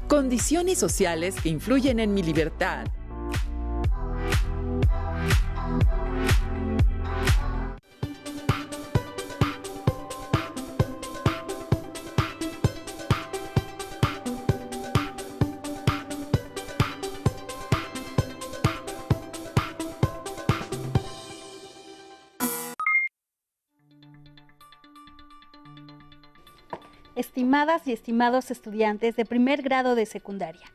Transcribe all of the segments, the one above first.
Condiciones sociales que influyen en mi libertad. Estimadas y estimados estudiantes de primer grado de secundaria,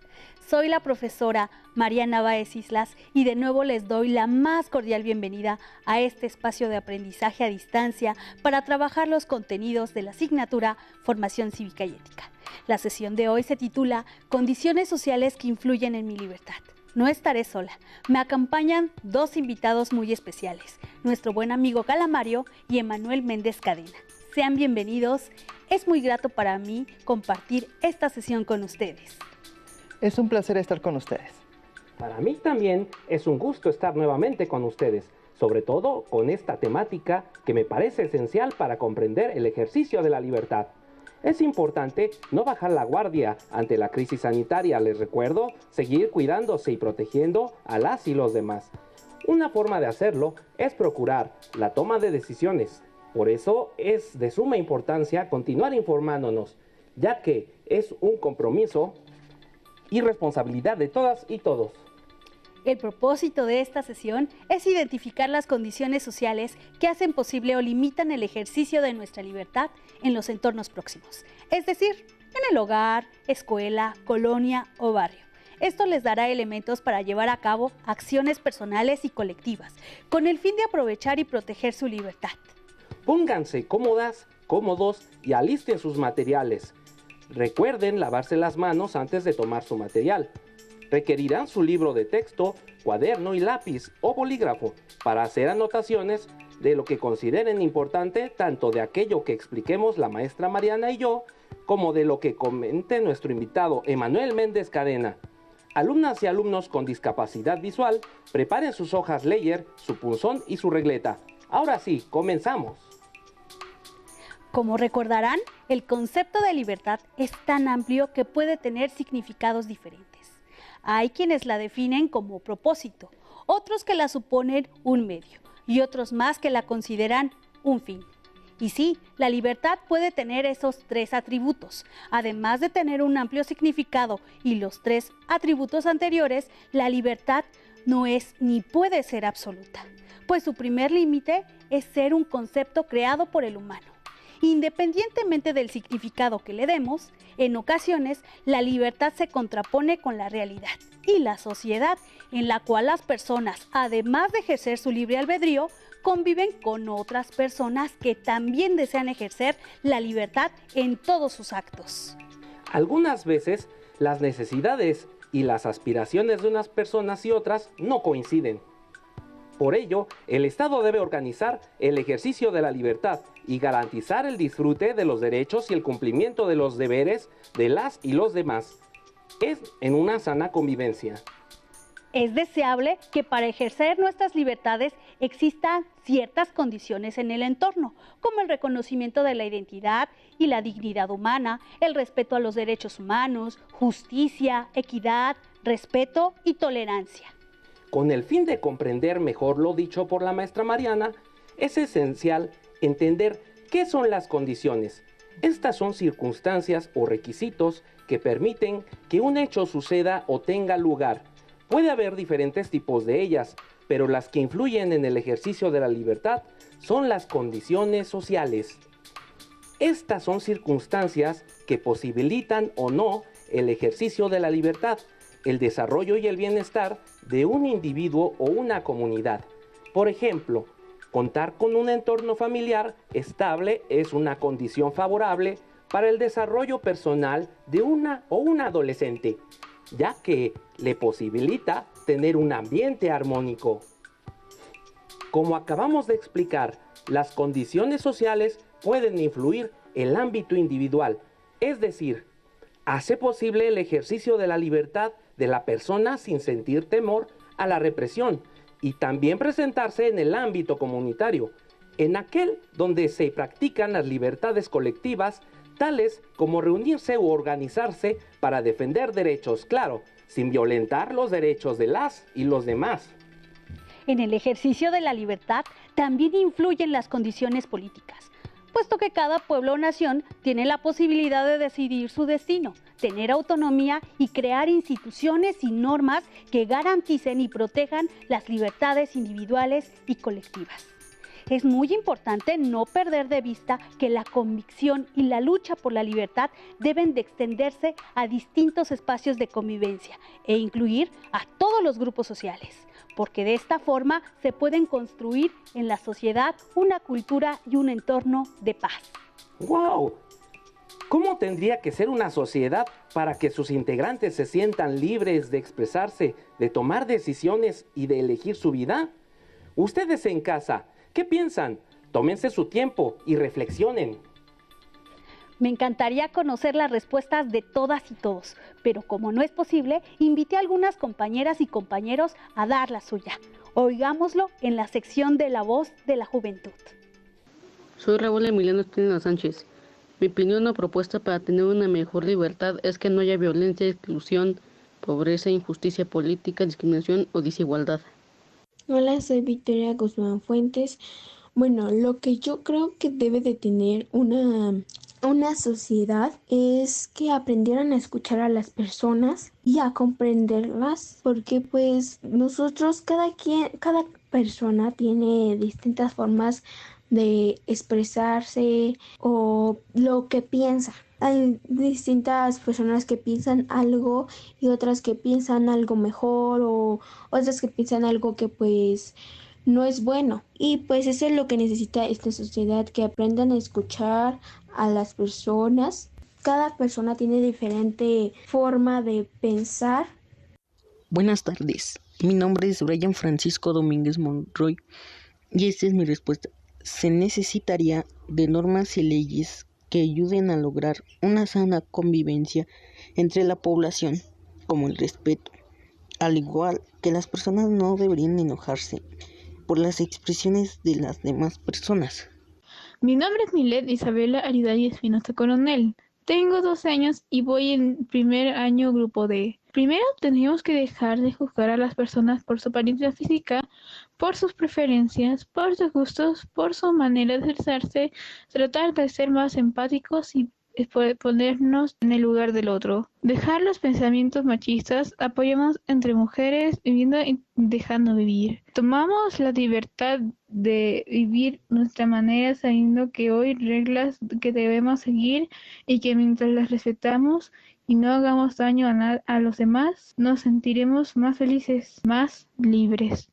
soy la profesora Mariana Báez Islas y de nuevo les doy la más cordial bienvenida a este espacio de aprendizaje a distancia para trabajar los contenidos de la asignatura Formación Cívica y Ética. La sesión de hoy se titula Condiciones sociales que influyen en mi libertad. No estaré sola, me acompañan dos invitados muy especiales, nuestro buen amigo Calamario y Emanuel Méndez Cadena. Sean bienvenidos, es muy grato para mí compartir esta sesión con ustedes. Es un placer estar con ustedes. Para mí también es un gusto estar nuevamente con ustedes, sobre todo con esta temática que me parece esencial para comprender el ejercicio de la libertad. Es importante no bajar la guardia ante la crisis sanitaria, les recuerdo, seguir cuidándose y protegiendo a las y los demás. Una forma de hacerlo es procurar la toma de decisiones. Por eso es de suma importancia continuar informándonos, ya que es un compromiso y responsabilidad de todas y todos. El propósito de esta sesión es identificar las condiciones sociales que hacen posible o limitan el ejercicio de nuestra libertad en los entornos próximos, es decir, en el hogar, escuela, colonia o barrio. Esto les dará elementos para llevar a cabo acciones personales y colectivas, con el fin de aprovechar y proteger su libertad. Pónganse cómodas, cómodos y alisten sus materiales. Recuerden lavarse las manos antes de tomar su material. Requerirán su libro de texto, cuaderno y lápiz o bolígrafo para hacer anotaciones de lo que consideren importante, tanto de aquello que expliquemos la maestra Mariana y yo, como de lo que comente nuestro invitado Emanuel Méndez Cadena. Alumnas y alumnos con discapacidad visual, preparen sus hojas Leyer, su punzón y su regleta. Ahora sí, comenzamos. Como recordarán, el concepto de libertad es tan amplio que puede tener significados diferentes. Hay quienes la definen como propósito, otros que la suponen un medio y otros más que la consideran un fin. Y sí, la libertad puede tener esos tres atributos. Además de tener un amplio significado y los tres atributos anteriores, la libertad no es ni puede ser absoluta, pues su primer límite es ser un concepto creado por el humano. Independientemente del significado que le demos, en ocasiones la libertad se contrapone con la realidad y la sociedad en la cual las personas, además de ejercer su libre albedrío, conviven con otras personas que también desean ejercer la libertad en todos sus actos. Algunas veces las necesidades y las aspiraciones de unas personas y otras no coinciden. Por ello, el Estado debe organizar el ejercicio de la libertad y garantizar el disfrute de los derechos y el cumplimiento de los deberes de las y los demás. Es en una sana convivencia. Es deseable que para ejercer nuestras libertades existan ciertas condiciones en el entorno, como el reconocimiento de la identidad y la dignidad humana, el respeto a los derechos humanos, justicia, equidad, respeto y tolerancia. Con el fin de comprender mejor lo dicho por la maestra Mariana, es esencial entender qué son las condiciones. Estas son circunstancias o requisitos que permiten que un hecho suceda o tenga lugar. Puede haber diferentes tipos de ellas, pero las que influyen en el ejercicio de la libertad son las condiciones sociales. Estas son circunstancias que posibilitan o no el ejercicio de la libertad, el desarrollo y el bienestar de un individuo o una comunidad. Por ejemplo, contar con un entorno familiar estable es una condición favorable para el desarrollo personal de una o un adolescente, ya que le posibilita tener un ambiente armónico. Como acabamos de explicar, las condiciones sociales pueden influir en el ámbito individual, es decir, hace posible el ejercicio de la libertad de la persona sin sentir temor a la represión y también presentarse en el ámbito comunitario, en aquel donde se practican las libertades colectivas tales como reunirse u organizarse para defender derechos, claro, sin violentar los derechos de las y los demás. En el ejercicio de la libertad también influyen las condiciones políticas, puesto que cada pueblo o nación tiene la posibilidad de decidir su destino, tener autonomía y crear instituciones y normas que garanticen y protejan las libertades individuales y colectivas. Es muy importante no perder de vista que la convicción y la lucha por la libertad deben de extenderse a distintos espacios de convivencia e incluir a todos los grupos sociales, porque de esta forma se pueden construir en la sociedad una cultura y un entorno de paz. ¡Wow! ¿Cómo tendría que ser una sociedad para que sus integrantes se sientan libres de expresarse, de tomar decisiones y de elegir su vida? Ustedes en casa, ¿qué piensan? Tómense su tiempo y reflexionen. Me encantaría conocer las respuestas de todas y todos, pero como no es posible, invité a algunas compañeras y compañeros a dar la suya. Oigámoslo en la sección de La Voz de la Juventud. Soy Raúl Emiliano Espinosa Sánchez. Mi opinión o propuesta para tener una mejor libertad es que no haya violencia, exclusión, pobreza, injusticia política, discriminación o desigualdad. Hola, soy Victoria Guzmán Fuentes. Bueno, lo que yo creo que debe de tener una sociedad es que aprendieran a escuchar a las personas y a comprenderlas, porque pues nosotros, cada persona tiene distintas formas de expresarse o lo que piensa. Hay distintas personas que piensan algo y otras que piensan algo mejor o otras que piensan algo que pues no es bueno. Y pues eso es lo que necesita esta sociedad, que aprendan a escuchar a las personas. Cada persona tiene diferente forma de pensar. Buenas tardes, mi nombre es Brian Francisco Domínguez Monroy y esta es mi respuesta. Se necesitaría de normas y leyes que ayuden a lograr una sana convivencia entre la población, como el respeto, al igual que las personas no deberían enojarse por las expresiones de las demás personas. Mi nombre es Milet Isabela Aridari Espinosa Coronel. Tengo 12 años y voy en primer año grupo D. Primero, tenemos que dejar de juzgar a las personas por su apariencia física, por sus preferencias, por sus gustos, por su manera de expresarse, tratar de ser más empáticos y ponernos en el lugar del otro. Dejar los pensamientos machistas, apoyamos entre mujeres, viviendo y dejando vivir. Tomamos la libertad de vivir nuestra manera sabiendo que hay reglas que debemos seguir y que mientras las respetamos y no hagamos daño a los demás, nos sentiremos más felices, más libres.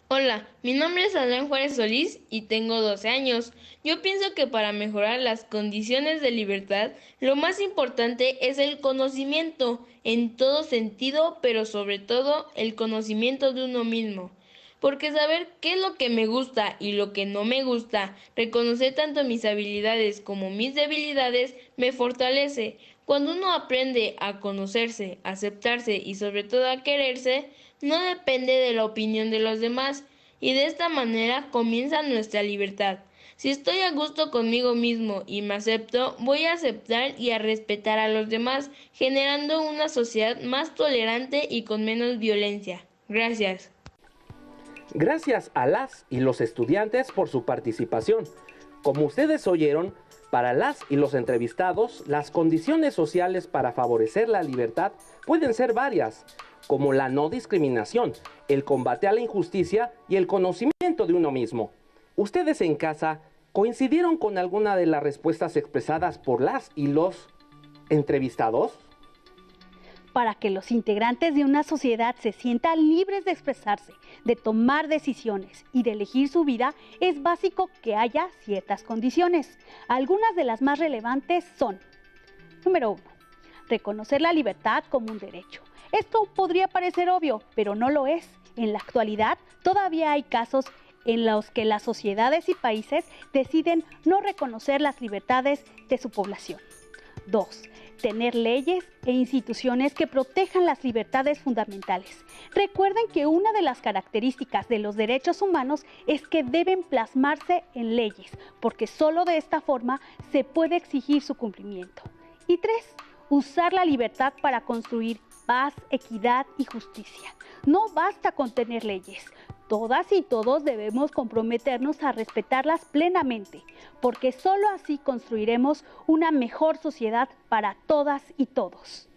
Hola, mi nombre es Adrián Juárez Solís y tengo 12 años. Yo pienso que para mejorar las condiciones de libertad, lo más importante es el conocimiento en todo sentido, pero sobre todo el conocimiento de uno mismo. Porque saber qué es lo que me gusta y lo que no me gusta, reconocer tanto mis habilidades como mis debilidades, me fortalece. Cuando uno aprende a conocerse, a aceptarse y sobre todo a quererse, no depende de la opinión de los demás, y de esta manera comienza nuestra libertad. Si estoy a gusto conmigo mismo y me acepto, voy a aceptar y a respetar a los demás, generando una sociedad más tolerante y con menos violencia. Gracias. Gracias a las y los estudiantes por su participación. Como ustedes oyeron, para las y los entrevistados, las condiciones sociales para favorecer la libertad pueden ser varias, como la no discriminación, el combate a la injusticia y el conocimiento de uno mismo. ¿Ustedes en casa coincidieron con alguna de las respuestas expresadas por las y los entrevistados? Para que los integrantes de una sociedad se sientan libres de expresarse, de tomar decisiones y de elegir su vida, es básico que haya ciertas condiciones. Algunas de las más relevantes son: número 1, reconocer la libertad como un derecho. Esto podría parecer obvio, pero no lo es. En la actualidad, todavía hay casos en los que las sociedades y países deciden no reconocer las libertades de su población. 2. tener leyes e instituciones que protejan las libertades fundamentales. Recuerden que una de las características de los derechos humanos es que deben plasmarse en leyes, porque solo de esta forma se puede exigir su cumplimiento. Y 3, usar la libertad para construir paz, equidad y justicia. No basta con tener leyes. Todas y todos debemos comprometernos a respetarlas plenamente, porque solo así construiremos una mejor sociedad para todas y todos.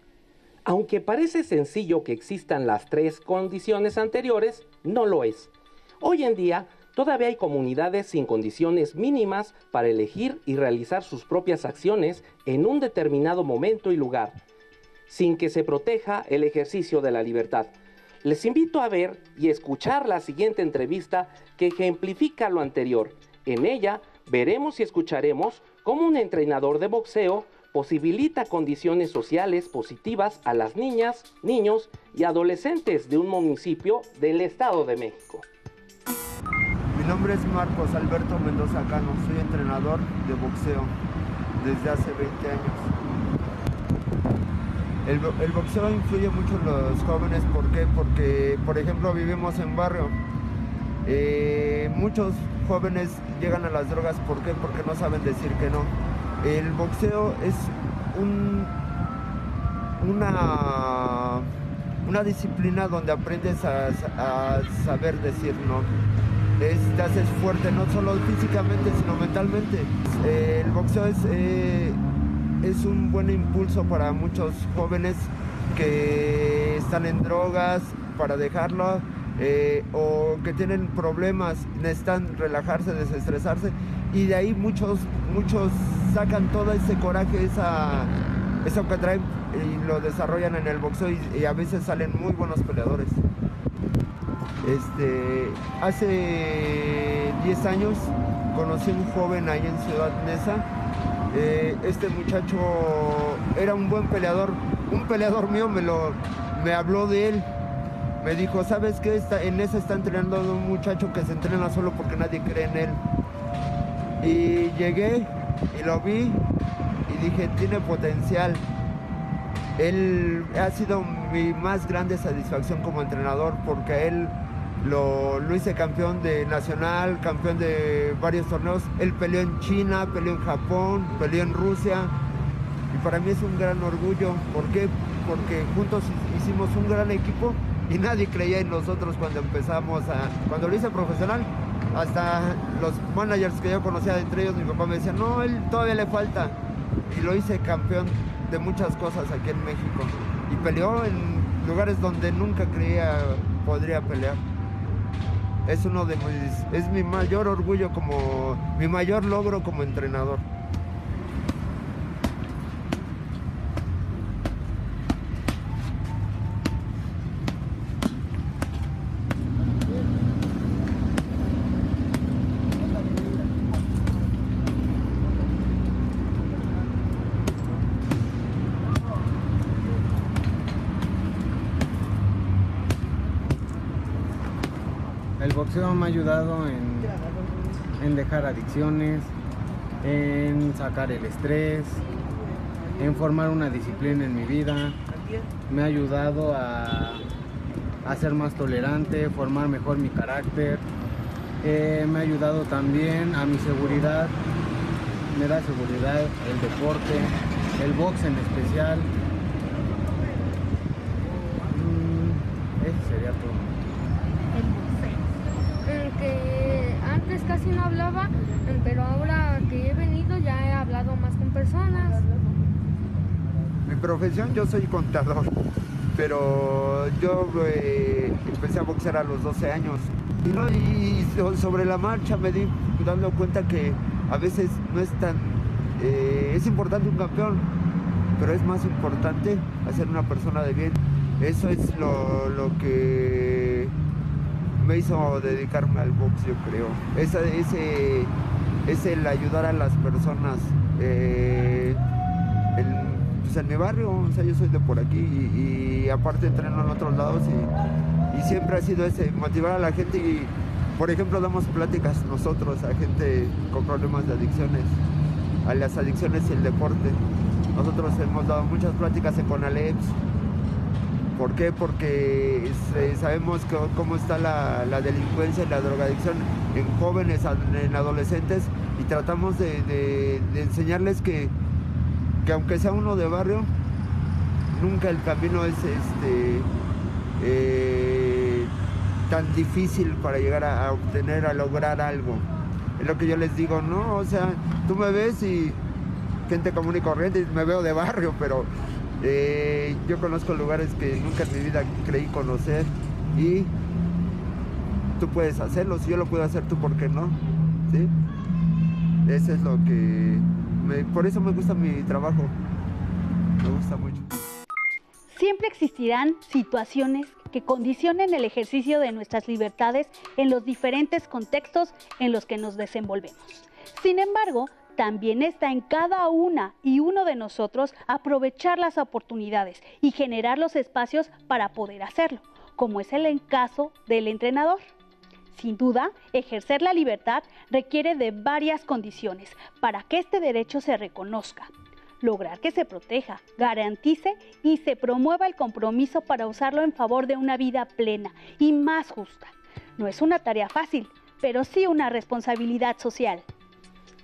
Aunque parece sencillo que existan las 3 condiciones anteriores, no lo es. Hoy en día, todavía hay comunidades sin condiciones mínimas para elegir y realizar sus propias acciones en un determinado momento y lugar, sin que se proteja el ejercicio de la libertad. Les invito a ver y escuchar la siguiente entrevista que ejemplifica lo anterior. En ella veremos y escucharemos cómo un entrenador de boxeo posibilita condiciones sociales positivas a las niñas, niños y adolescentes de un municipio del Estado de México. Mi nombre es Marcos Alberto Mendoza Cano, soy entrenador de boxeo desde hace 20 años. El boxeo influye mucho en los jóvenes, ¿por qué? Porque, por ejemplo, vivimos en barrio. Muchos jóvenes llegan a las drogas, ¿por qué? Porque no saben decir que no. El boxeo es una disciplina donde aprendes a saber decir no. Te haces fuerte, no solo físicamente, sino mentalmente. El boxeo es un buen impulso para muchos jóvenes que están en drogas, para dejarlo, o que tienen problemas, necesitan relajarse, desestresarse, y de ahí muchos sacan todo ese coraje, eso que traen, y lo desarrollan en el boxeo, y a veces salen muy buenos peleadores. Hace 10 años conocí a un joven ahí en Ciudad Neza. Este muchacho era un buen peleador, un peleador mío me habló de él, me dijo, ¿sabes qué? En Neza está entrenando un muchacho que se entrena solo porque nadie cree en él. Y llegué y lo vi y dije, tiene potencial. Él ha sido mi más grande satisfacción como entrenador, porque a él lo hice campeón de nacional, campeón de varios torneos. Él peleó en China, peleó en Japón, peleó en Rusia, y para mí es un gran orgullo. ¿Por qué? Porque juntos hicimos un gran equipo y nadie creía en nosotros cuando empezamos cuando lo hice profesional. Hasta los managers que yo conocía, entre ellos mi papá, me decía, no, él todavía le falta, y lo hice campeón de muchas cosas aquí en México, y peleó en lugares donde nunca creía podría pelear. Es mi mayor orgullo, mi mayor logro como entrenador. El boxeo me ha ayudado en dejar adicciones, en sacar el estrés, en formar una disciplina en mi vida. Me ha ayudado a ser más tolerante, formar mejor mi carácter. Me ha ayudado también a mi seguridad, me da seguridad el deporte, el box en especial. Eso sería todo. Que antes casi no hablaba, pero ahora que he venido ya he hablado más con personas. Mi profesión, yo soy contador, pero yo empecé a boxear a los 12 años. Y sobre la marcha me di dando cuenta que a veces no es tan... es importante un campeón, pero es más importante hacer una persona de bien. Eso es lo que me hizo dedicarme al box, yo creo. Es el ayudar a las personas. Pues en mi barrio, o sea, yo soy de por aquí y aparte entreno en otros lados y siempre ha sido motivar a la gente. Y por ejemplo damos pláticas nosotros a gente con problemas de adicciones, a las adicciones y el deporte. Nosotros hemos dado muchas pláticas en CONALEPS. ¿Por qué? Porque sabemos cómo está la delincuencia y la drogadicción en jóvenes, en adolescentes, y tratamos de enseñarles que aunque sea uno de barrio, nunca el camino es tan difícil para llegar a obtener, a lograr algo. Es lo que yo les digo, ¿no? O sea, tú me ves y gente común y corriente, me veo de barrio, pero yo conozco lugares que nunca en mi vida creí conocer y tú puedes hacerlo. Si yo lo puedo hacer, tú, ¿por qué no? ¿Sí? Eso es lo que... por eso me gusta mi trabajo. Me gusta mucho. Siempre existirán situaciones que condicionen el ejercicio de nuestras libertades en los diferentes contextos en los que nos desenvolvemos. Sin embargo, también está en cada una y uno de nosotros aprovechar las oportunidades y generar los espacios para poder hacerlo, como es el caso del entrenador. Sin duda, ejercer la libertad requiere de varias condiciones para que este derecho se reconozca. Lograr que se proteja, garantice y se promueva el compromiso para usarlo en favor de una vida plena y más justa. No es una tarea fácil, pero sí una responsabilidad social.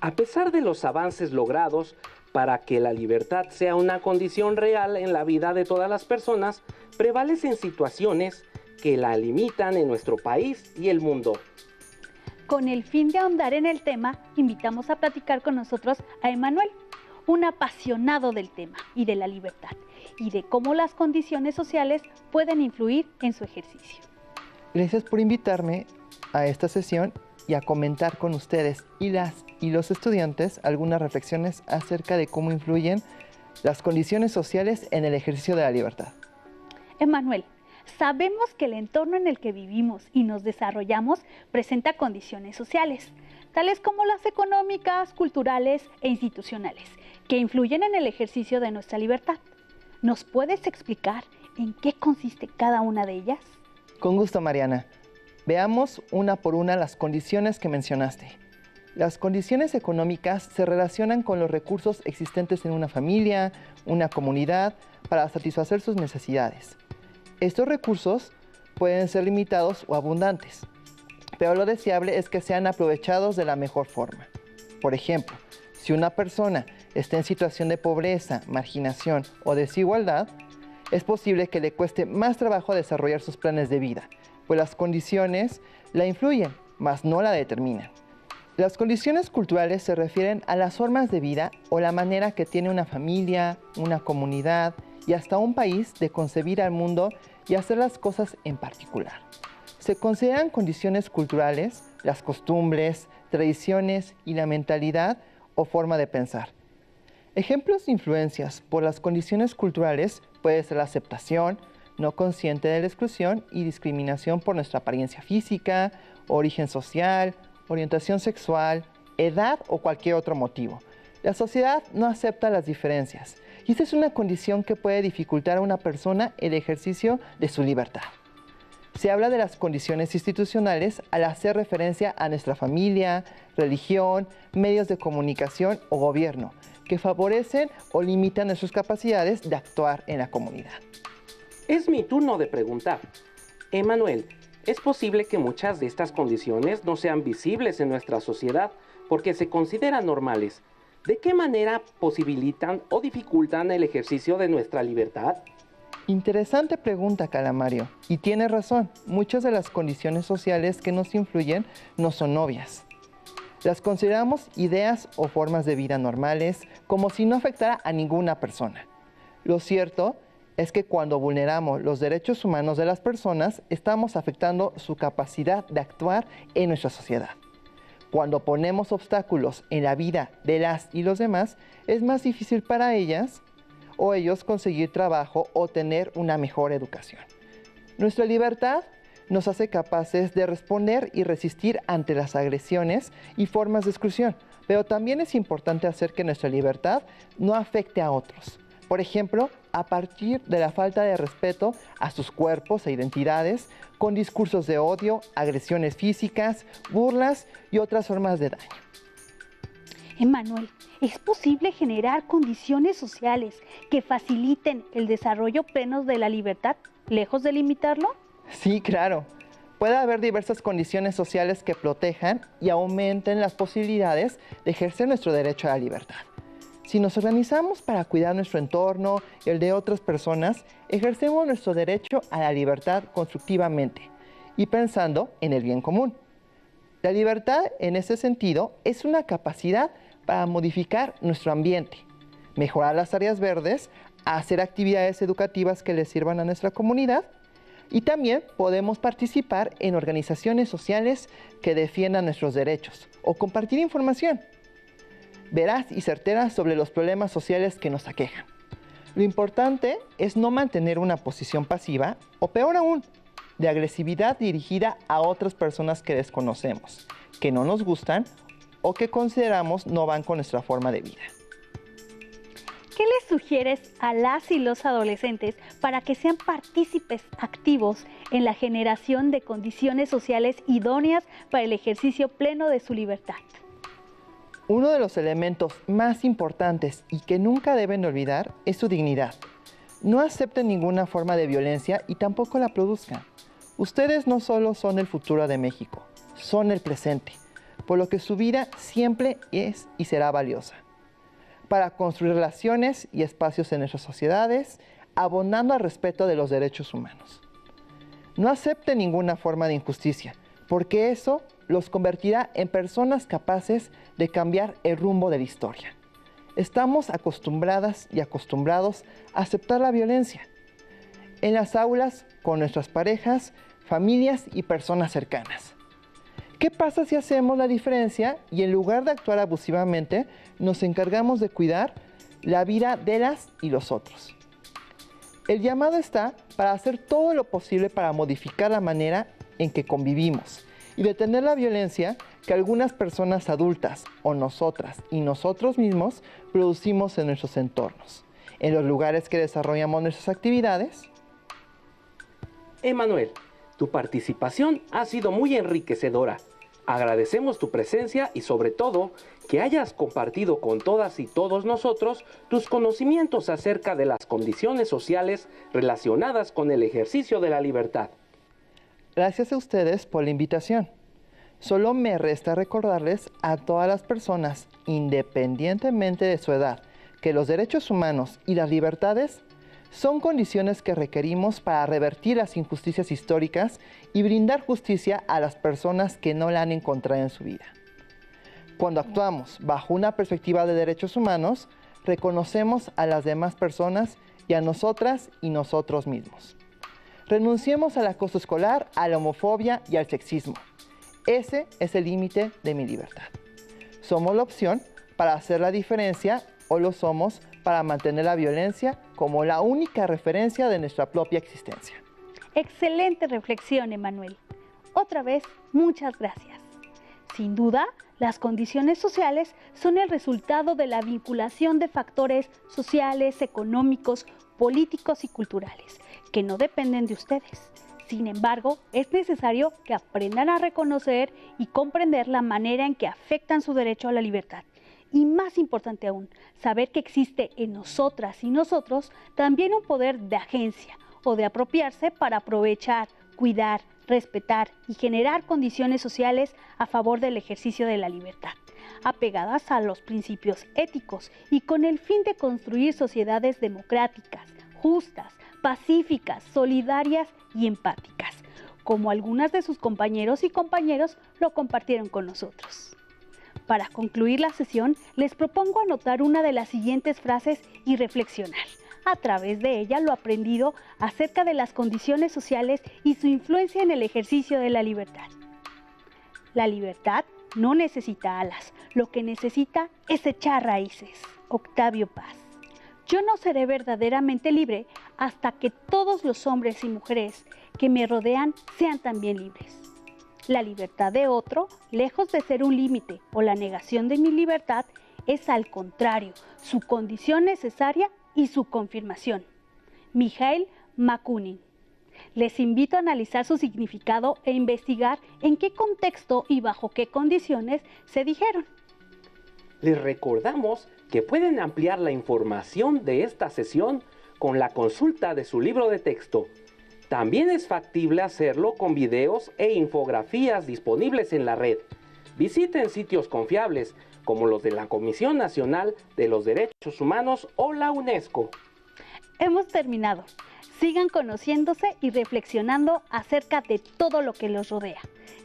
A pesar de los avances logrados para que la libertad sea una condición real en la vida de todas las personas, prevalecen situaciones que la limitan en nuestro país y el mundo. Con el fin de ahondar en el tema, invitamos a platicar con nosotros a Emanuel, un apasionado del tema y de la libertad, y de cómo las condiciones sociales pueden influir en su ejercicio. Gracias por invitarme a esta sesión y a comentar con ustedes y los estudiantes algunas reflexiones acerca de cómo influyen las condiciones sociales en el ejercicio de la libertad. Emanuel, sabemos que el entorno en el que vivimos y nos desarrollamos presenta condiciones sociales, tales como las económicas, culturales e institucionales, que influyen en el ejercicio de nuestra libertad. ¿Nos puedes explicar en qué consiste cada una de ellas? Con gusto, Mariana. Veamos una por una las condiciones que mencionaste. Las condiciones económicas se relacionan con los recursos existentes en una familia, una comunidad, para satisfacer sus necesidades. Estos recursos pueden ser limitados o abundantes, pero lo deseable es que sean aprovechados de la mejor forma. Por ejemplo, si una persona está en situación de pobreza, marginación o desigualdad, es posible que le cueste más trabajo desarrollar sus planes de vida, pues las condiciones la influyen, mas no la determinan. Las condiciones culturales se refieren a las formas de vida o la manera que tiene una familia, una comunidad y hasta un país de concebir al mundo y hacer las cosas en particular. Se consideran condiciones culturales las costumbres, tradiciones y la mentalidad o forma de pensar. Ejemplos de influencias por las condiciones culturales puede ser la aceptación no consciente de la exclusión y discriminación por nuestra apariencia física, origen social, orientación sexual, edad o cualquier otro motivo. La sociedad no acepta las diferencias y esta es una condición que puede dificultar a una persona el ejercicio de su libertad. Se habla de las condiciones institucionales al hacer referencia a nuestra familia, religión, medios de comunicación o gobierno, que favorecen o limitan nuestras capacidades de actuar en la comunidad. Es mi turno de preguntar. Emanuel, ¿es posible que muchas de estas condiciones no sean visibles en nuestra sociedad porque se consideran normales? ¿De qué manera posibilitan o dificultan el ejercicio de nuestra libertad? Interesante pregunta, Calamario. Y tienes razón, muchas de las condiciones sociales que nos influyen no son obvias. Las consideramos ideas o formas de vida normales, como si no afectara a ninguna persona. Lo cierto es que cuando vulneramos los derechos humanos de las personas, estamos afectando su capacidad de actuar en nuestra sociedad. Cuando ponemos obstáculos en la vida de las y los demás, es más difícil para ellas o ellos conseguir trabajo o tener una mejor educación. Nuestra libertad nos hace capaces de responder y resistir ante las agresiones y formas de exclusión, pero también es importante hacer que nuestra libertad no afecte a otros. Por ejemplo, a partir de la falta de respeto a sus cuerpos e identidades, con discursos de odio, agresiones físicas, burlas y otras formas de daño. Emmanuel, ¿es posible generar condiciones sociales que faciliten el desarrollo pleno de la libertad, lejos de limitarlo? Sí, claro. Puede haber diversas condiciones sociales que protejan y aumenten las posibilidades de ejercer nuestro derecho a la libertad. Si nos organizamos para cuidar nuestro entorno y el de otras personas, ejercemos nuestro derecho a la libertad constructivamente y pensando en el bien común. La libertad, en ese sentido, es una capacidad para modificar nuestro ambiente, mejorar las áreas verdes, hacer actividades educativas que les sirvan a nuestra comunidad y también podemos participar en organizaciones sociales que defiendan nuestros derechos o compartir información veraz y certera sobre los problemas sociales que nos aquejan. Lo importante es no mantener una posición pasiva o peor aún, de agresividad dirigida a otras personas que desconocemos, que no nos gustan o que consideramos no van con nuestra forma de vida. ¿Qué les sugieres a las y los adolescentes para que sean partícipes activos en la generación de condiciones sociales idóneas para el ejercicio pleno de su libertad? Uno de los elementos más importantes y que nunca deben olvidar es su dignidad. No acepten ninguna forma de violencia y tampoco la produzcan. Ustedes no solo son el futuro de México, son el presente, por lo que su vida siempre es y será valiosa. Para construir relaciones y espacios en nuestras sociedades, abonando al respeto de los derechos humanos. No acepten ninguna forma de injusticia, porque eso los convertirá en personas capaces de cambiar el rumbo de la historia. Estamos acostumbradas y acostumbrados a aceptar la violencia. En las aulas, con nuestras parejas, familias y personas cercanas. ¿Qué pasa si hacemos la diferencia y en lugar de actuar abusivamente, nos encargamos de cuidar la vida de las y los otros? El llamado está para hacer todo lo posible para modificar la manera en que convivimos y detener la violencia que algunas personas adultas o nosotras y nosotros mismos producimos en nuestros entornos, en los lugares que desarrollamos nuestras actividades. Emmanuel, tu participación ha sido muy enriquecedora. Agradecemos tu presencia y sobre todo que hayas compartido con todas y todos nosotros tus conocimientos acerca de las condiciones sociales relacionadas con el ejercicio de la libertad. Gracias a ustedes por la invitación. Solo me resta recordarles a todas las personas, independientemente de su edad, que los derechos humanos y las libertades son condiciones que requerimos para revertir las injusticias históricas y brindar justicia a las personas que no la han encontrado en su vida. Cuando actuamos bajo una perspectiva de derechos humanos, reconocemos a las demás personas y a nosotras y nosotros mismos. Renunciemos al acoso escolar, a la homofobia y al sexismo. Ese es el límite de mi libertad. Somos la opción para hacer la diferencia o lo somos para mantener la violencia como la única referencia de nuestra propia existencia. Excelente reflexión, Emmanuel. Otra vez, muchas gracias. Sin duda, las condiciones sociales son el resultado de la vinculación de factores sociales, económicos, políticos y culturales, que no dependen de ustedes. Sin embargo, es necesario que aprendan a reconocer y comprender la manera en que afectan su derecho a la libertad. Y más importante aún, saber que existe en nosotras y nosotros también un poder de agencia o de apropiarse para aprovechar, cuidar, respetar y generar condiciones sociales a favor del ejercicio de la libertad, apegadas a los principios éticos y con el fin de construir sociedades democráticas, justas, pacíficas, solidarias y empáticas, como algunas de sus compañeros y compañeras lo compartieron con nosotros. Para concluir la sesión, les propongo anotar una de las siguientes frases y reflexionar a través de ella lo aprendido acerca de las condiciones sociales y su influencia en el ejercicio de la libertad. La libertad no necesita alas, lo que necesita es echar raíces. Octavio Paz. Yo no seré verdaderamente libre hasta que todos los hombres y mujeres que me rodean sean también libres. La libertad de otro, lejos de ser un límite o la negación de mi libertad, es al contrario, su condición necesaria y su confirmación. Mikhail Bakunin. Les invito a analizar su significado e investigar en qué contexto y bajo qué condiciones se dijeron. Les recordamos que pueden ampliar la información de esta sesión con la consulta de su libro de texto. También es factible hacerlo con videos e infografías disponibles en la red. Visiten sitios confiables como los de la Comisión Nacional de los Derechos Humanos o la UNESCO. Hemos terminado. Sigan conociéndose y reflexionando acerca de todo lo que los rodea.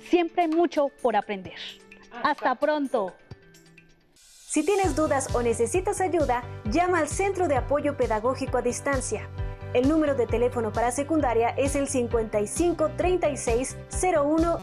Siempre hay mucho por aprender. ¡Hasta pronto! Si tienes dudas o necesitas ayuda, llama al Centro de Apoyo Pedagógico a Distancia. El número de teléfono para secundaria es el 55 36 01